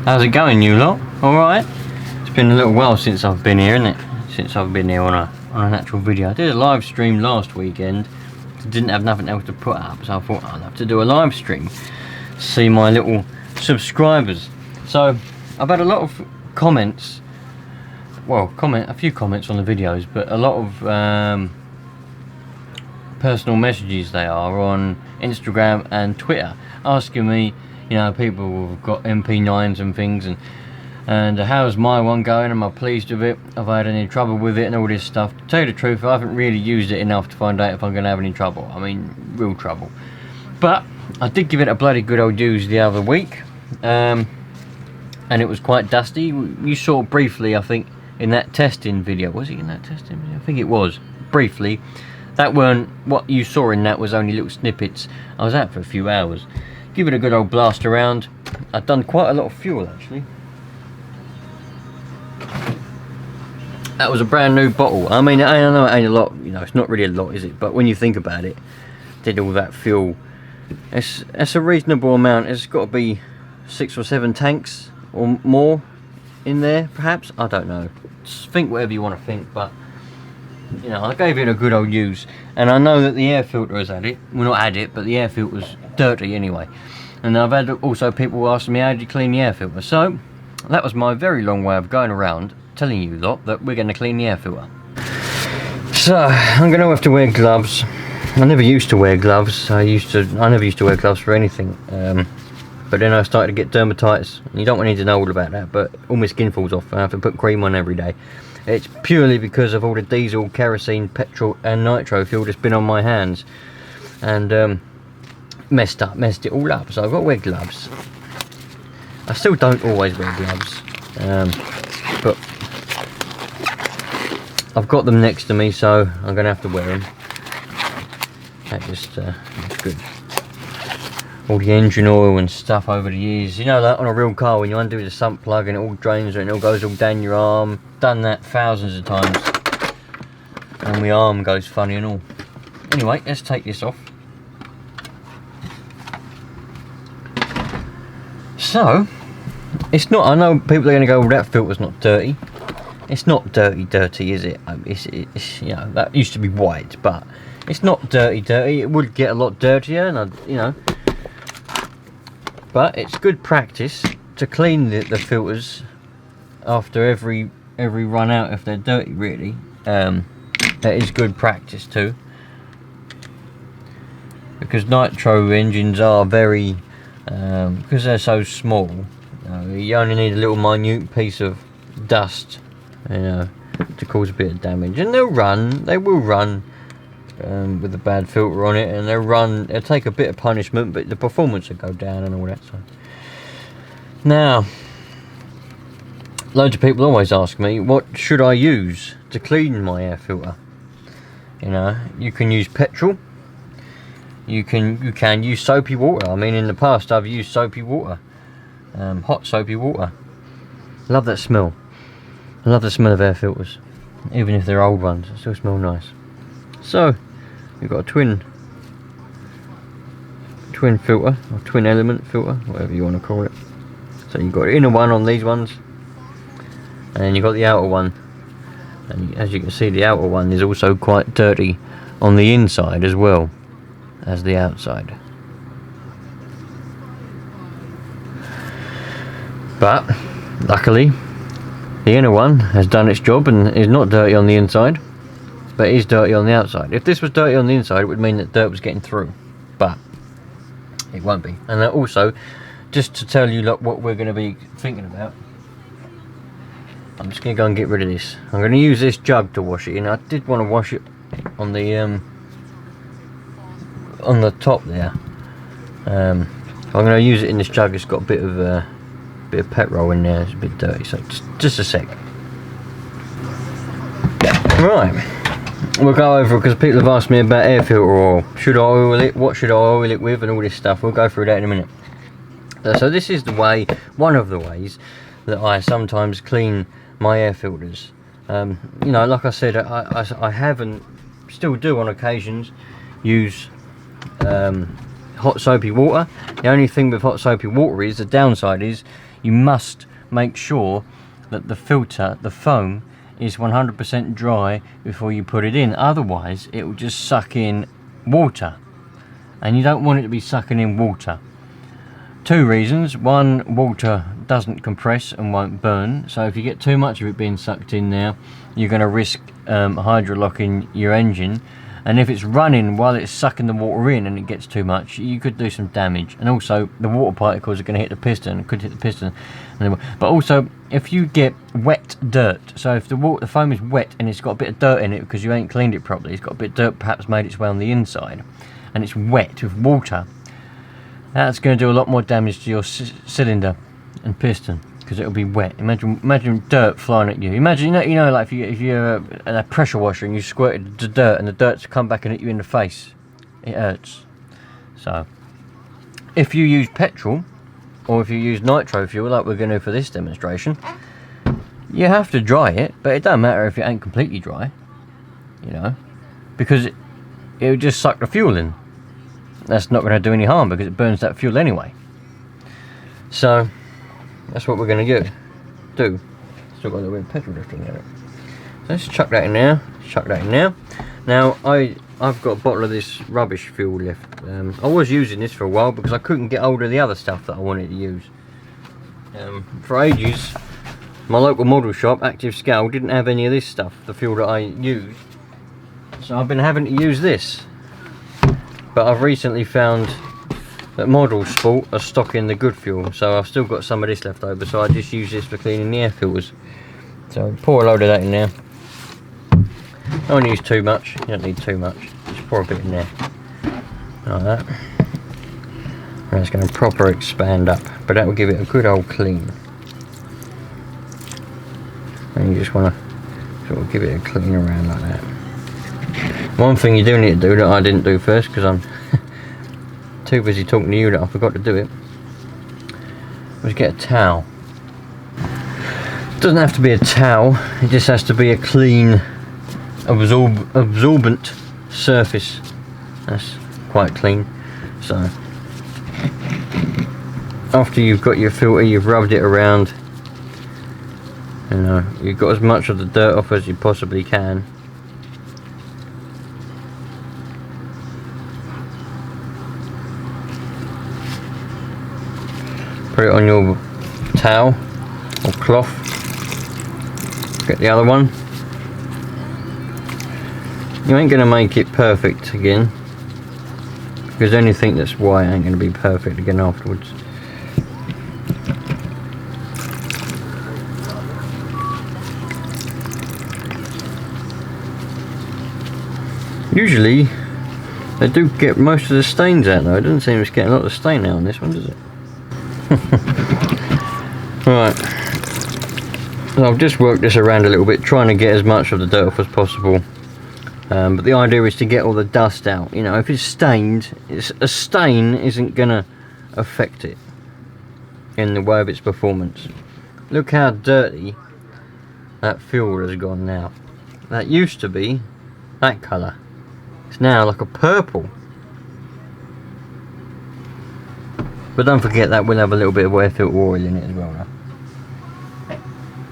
How's it going, you lot? Alright? It's been a little while since I've been here, isn't it? Since I've been here on an actual video. I did a live stream last weekend. Didn't have nothing else to put up, so I thought I'd have to do a live stream. See my little subscribers. So, I've had a lot of comments. Well, a few comments on the videos, but a lot of personal messages they are on Instagram and Twitter, asking me, you know, people have got MP9s and things, and how's my one going? Am I pleased with it? Have I had any trouble with it and all this stuff? To tell you the truth, I haven't really used it enough to find out if I'm going to have any trouble. I mean, real trouble. But I did give it a bloody good old use the other week, and it was quite dusty. You saw briefly, I think, in that testing video. Was it in that testing video? I think it was. Briefly. That weren't, what you saw in that was only little snippets. I was out for a few hours. Give it a good old blast around. I've done quite a lot of fuel actually. That was a brand new bottle. I mean, I know it ain't a lot, you know, it's not really a lot, is it? But when you think about it, did all that fuel, it's a reasonable amount. It's got to be 6 or 7 tanks or more in there, perhaps. I don't know. Just think whatever you want to think, but you know, I gave it a good old use, and I know that the air filter has had it. Well, not had it, but the air filter was dirty anyway. And I've had also people asking me how do you clean the air filter. So that was my very long way of going around telling you lot that we're going to clean the air filter. So I'm going to have to wear gloves. I never used to wear gloves. I never used to wear gloves for anything. But then I started to get dermatitis. You don't need to know all about that, but all my skin falls off. I have to put cream on every day. It's purely because of all the diesel, kerosene, petrol and nitro fuel that's been on my hands, and messed it all up. So I've got to wear gloves. I still don't always wear gloves, but I've got them next to me, so I'm going to have to wear them. That just that's good. All the engine oil and stuff over the years, you know, like on a real car when you undo the sump plug and it all drains and it all goes all down your arm. Done that thousands of times, and my arm goes funny and all. Anyway, let's take this off. So it's not, I know people are going to go, well, that filter's not dirty. It's not dirty, is it? It's you know, that used to be white, but it's not dirty. It would get a lot dirtier, and you know, but it's good practice to clean the filters after every run out if they're dirty, really. That is good practice too, because nitro engines are very, because they're so small, you only need a little minute piece of dust, you know, to cause a bit of damage. And they will run with a bad filter on it, and they'll take a bit of punishment, but the performance will go down and all that. So now, loads of people always ask me, what should I use to clean my air filter? You know, you can use petrol, you can use soapy water. I mean, in the past I've used soapy water, hot soapy water. Love that smell. I love the smell of air filters, even if they're old ones, they still smell nice. So you've got a twin filter, or twin element filter, whatever you want to call it. So you've got the inner one on these ones, and then you've got the outer one, and as you can see, the outer one is also quite dirty on the inside as well as the outside. But luckily the inner one has done its job and is not dirty on the inside, but it is dirty on the outside. If this was dirty on the inside, it would mean that dirt was getting through, but it won't be. And also, just to tell you what we're going to be thinking about, I'm just going to go and get rid of this. I'm going to use this jug to wash it in. I did want to wash it on the top there. I'm going to use it in this jug. It's got a bit of petrol in there. It's a bit dirty, so just a sec. Right, we'll go over, because people have asked me about air filter oil. Should I oil it? What should I oil it with? And all this stuff. We'll go through that in a minute. So this is the way, one of the ways that I sometimes clean my air filters. You know, like I said, I have and still do on occasions use hot soapy water. The only thing with hot soapy water is, the downside is, you must make sure that the filter, the foam, is 100% dry before you put it in. Otherwise it will just suck in water, and you don't want it to be sucking in water. Two reasons: one, water doesn't compress and won't burn, so if you get too much of it being sucked in there, you're going to risk hydrolocking your engine, and if it's running while it's sucking the water in and it gets too much, you could do some damage. And also the water particles are going to hit the piston, could hit the piston. But also if you get wet dirt, so if the foam is wet and it's got a bit of dirt in it because you ain't cleaned it properly, it's got a bit of dirt perhaps made its way on the inside, and it's wet with water, that's going to do a lot more damage to your cylinder and piston, because it'll be wet. Imagine dirt flying at you. Imagine, you know, like if you're a pressure washer and you squirted the dirt and the dirt's come back and hit you in the face, it hurts. So if you use petrol, or if you use nitro fuel like we're going to do for this demonstration, you have to dry it, but it don't matter if it ain't completely dry, you know, because it will just suck the fuel in. That's not going to do any harm because it burns that fuel anyway. So that's what we're going to do. Still got a little bit of petrol left in there. So let's chuck that in there. Chuck that in there. Now I've got a bottle of this rubbish fuel left. I was using this for a while because I couldn't get hold of the other stuff that I wanted to use. For ages, my local model shop, Active Scale, didn't have any of this stuff, the fuel that I used. So I've been having to use this. But I've recently found that Model Sport are stocking the good fuel, so I've still got some of this left over, so I just use this for cleaning the air filters. So pour a load of that in there. Don't use too much, you don't need too much, just pour a bit in there, like that. And it's going to proper expand up, but that will give it a good old clean. And you just want to sort of give it a clean around like that. One thing you do need to do that I didn't do first because I'm too busy talking to you that I forgot to do it, was get a towel. It doesn't have to be a towel, it just has to be a clean absorbent surface. That's quite clean. So after you've got your filter, you've rubbed it around, you know, you've got as much of the dirt off as you possibly can. Put it on your towel or cloth. Get the other one. You ain't gonna make it perfect again, because anything that's white ain't gonna be perfect again afterwards. Usually they do get most of the stains out though. It doesn't seem it's getting a lot of stain out on this one, does it? Right, so I've just worked this around a little bit, trying to get as much of the dirt off as possible. But the idea is to get all the dust out. You know, if it's stained, a stain isn't gonna affect it in the way of its performance. Look how dirty that fuel has gone now. That used to be that colour. It's now like a purple. But don't forget that we'll have a little bit of air filter oil in it as well now.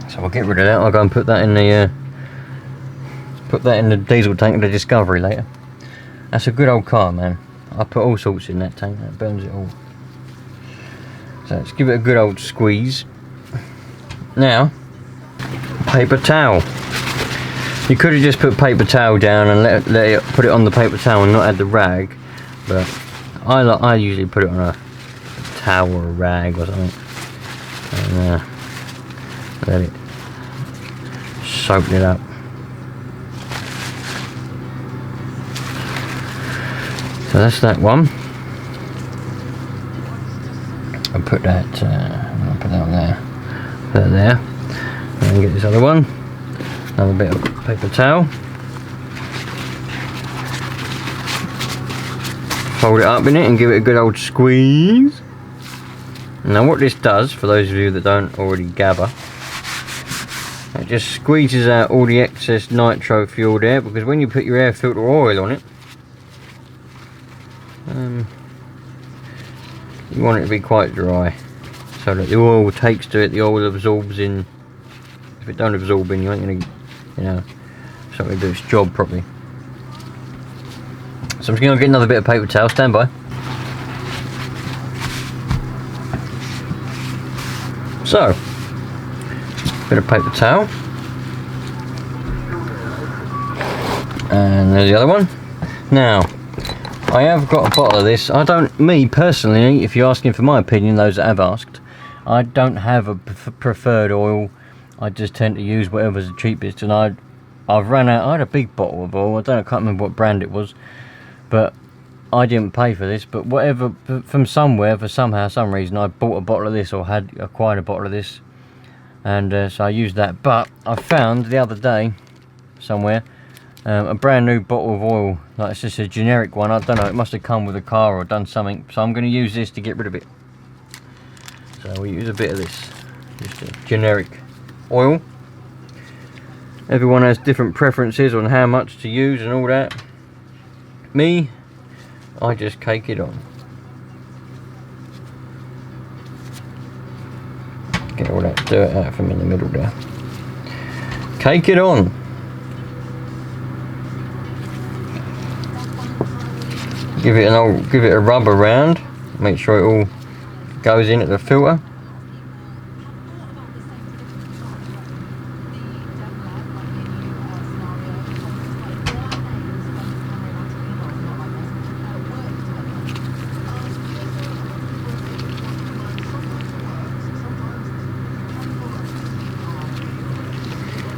So I'll get rid of that. I'll go and put that in the diesel tank of the Discovery later. That's a good old car, man. I put all sorts in that tank. That burns it all. So let's give it a good old squeeze. Now, paper towel. You could have just put paper towel down and put it on the paper towel and not add the rag, but I usually put it on a towel or a rag or something, and let it soak it up. So that's that one. I'll put that on there. Put that there. And get this other one. Another bit of paper towel. Fold it up in it and give it a good old squeeze. Now what this does, for those of you that don't already gather, it just squeezes out all the excess nitro fuel there, because when you put your air filter oil on it, you want it to be quite dry. so that the oil takes to it, the oil absorbs in. If it don't absorb in, you ain't gonna, you know, it's not gonna do its job properly. So I'm just gonna get another bit of paper towel, stand by. So, bit of paper towel. And there's the other one. Now, I have got a bottle of this. I don't, me personally, if you're asking for my opinion, those that have asked, I don't have a preferred oil. I just tend to use whatever's the cheapest, and I've ran out. I had a big bottle of oil. I can't remember what brand it was, but I didn't pay for this. But whatever, from somewhere, for some reason, I bought a bottle of this, or had acquired a bottle of this, and so I used that. But I found the other day, somewhere, a brand new bottle of oil. Like, it's just a generic one. I don't know, it must have come with a car or done something, so I'm going to use this to get rid of it. So we use a bit of this, just a generic oil. Everyone has different preferences on how much to use and all that. Me, I just cake it on. Get all that dirt out from in the middle there. Cake it on. Give it a rub around. Make sure it all goes in at the filter.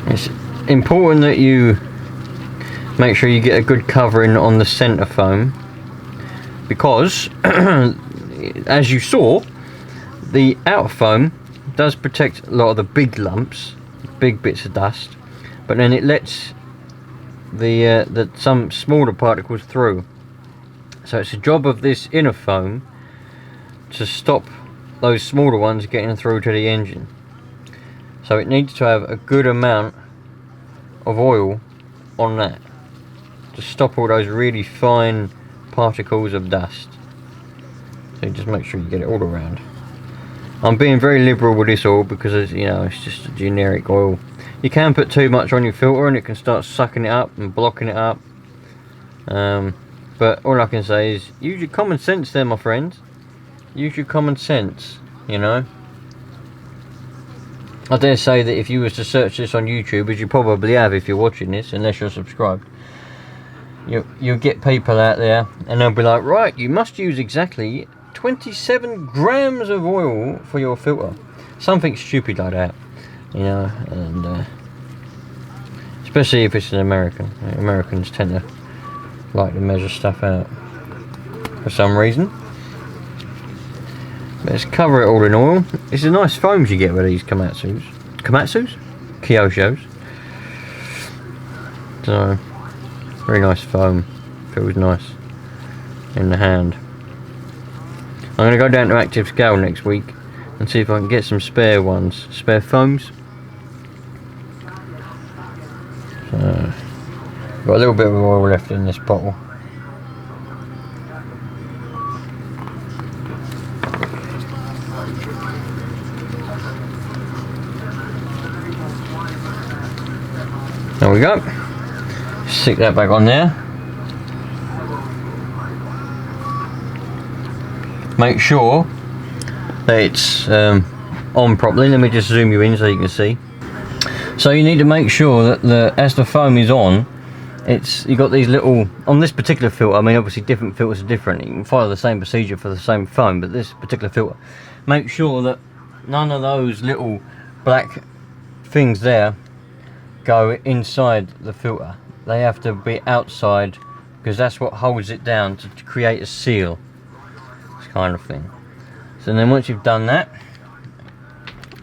It's important that you make sure you get a good covering on the center foam, because as you saw, the outer foam does protect a lot of the big lumps, big bits of dust, but then it lets some smaller particles through. So it's the job of this inner foam to stop those smaller ones getting through to the engine. So it needs to have a good amount of oil on that to stop all those really fine particles of dust. So just make sure you get it all around. I'm being very liberal with this oil because it's, you know, it's just a generic oil. You can put too much on your filter and it can start sucking it up and blocking it up. But all I can say is use your common sense there, my friends. Use your common sense, you know. I dare say that if you was to search this on YouTube, as you probably have if you're watching this, unless you're subscribed, you'll get people out there and they'll be like, right, you must use exactly 27 grams of oil for your filter. Something stupid like that, you know. And especially if it's an American. Americans tend to like to measure stuff out for some reason. Let's cover it all in oil. It's a nice foams you get with these Komatsus? Kyoshos. So, very nice foam. Feels nice in the hand. I'm going to go down to Active Scale next week and see if I can get some spare ones, spare foams. So, got a little bit of oil left in this bottle. There we go. Stick that back on there. Make sure that it's on properly. Let me just zoom you in so you can see. So you need to make sure that as the foam is on, you got these little, on this particular filter, I mean obviously different filters are different. You can follow the same procedure for the same foam, but this particular filter, make sure that none of those little black things there go inside the filter. They have to be outside because that's what holds it down to create a seal, this kind of thing. So then once you've done that,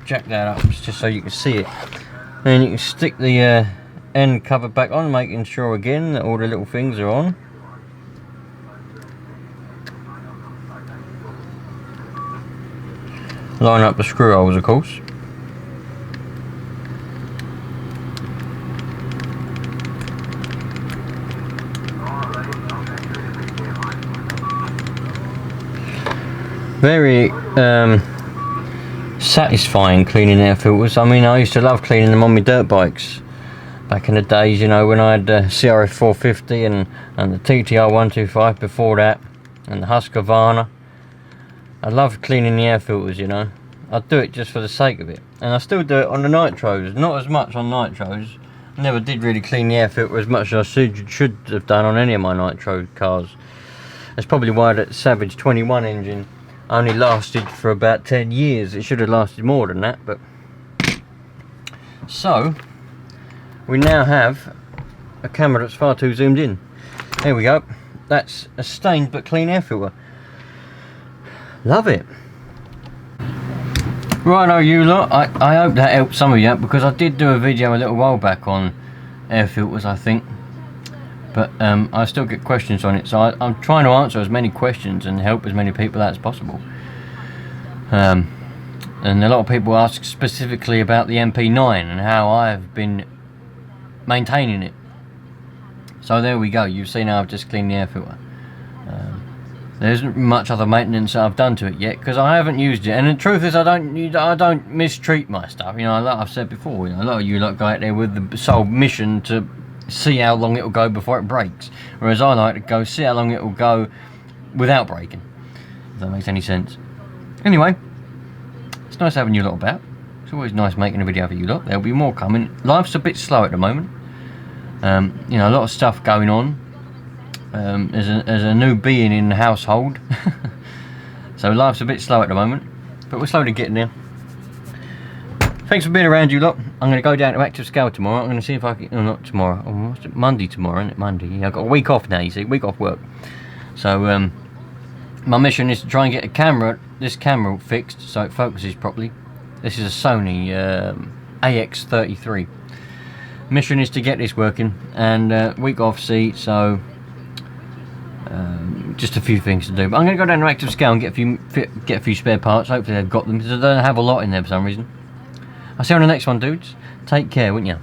jack that up just so you can see it. Then you can stick the end cover back on, making sure again that all the little things are on. Line up the screw holes, of course. Very satisfying cleaning air filters. I mean, I used to love cleaning them on my dirt bikes back in the days, you know, when I had CRF 450 and the TTR 125 before that, and the Husqvarna. I loved cleaning the air filters, you know. I'd do it just for the sake of it, and I still do it on the Nitros. Not as much on Nitros. I never did really clean the air filter as much as I should have done on any of my Nitro cars. That's probably why that Savage 21 engine only lasted for about 10 years. It should have lasted more than that, but... So, we now have a camera that's far too zoomed in. There we go. That's a stained but clean air filter. Love it. Righto you lot, I hope that helped some of you out, because I did do a video a little while back on air filters, I think, but I still get questions on it, so I'm trying to answer as many questions and help as many people out as possible. And a lot of people ask specifically about the MP9 and how I've been maintaining it. So there we go, you've seen how I've just cleaned the air filter. There isn't much other maintenance that I've done to it yet, because I haven't used it. And the truth is, I don't mistreat my stuff. You know, like I've said before, you know, a lot of you lot go out there with the sole mission to see how long it'll go before it breaks, whereas I like to go see how long it'll go without breaking. If that makes any sense. Anyway, it's nice having you lot about. It's always nice making a video for you lot. There'll be more coming. Life's a bit slow at the moment. You know, a lot of stuff going on. As a new being in the household, so life's a bit slow at the moment, but we're slowly getting there. Thanks for being around you lot. I'm going to go down to Active Scale tomorrow. I'm going to see if I can, no, not tomorrow, Monday tomorrow, isn't it? Monday, yeah, I've got a week off now, you see, week off work. So my mission is to try and get this camera fixed so it focuses properly. This is a Sony AX33. Mission is to get this working, and week off, see, so just a few things to do, but I'm going to go down to Active Scale and get a few spare parts. Hopefully they've got them, because I don't have a lot in there for some reason. I'll see you on the next one, dudes. Take care, wouldn't you?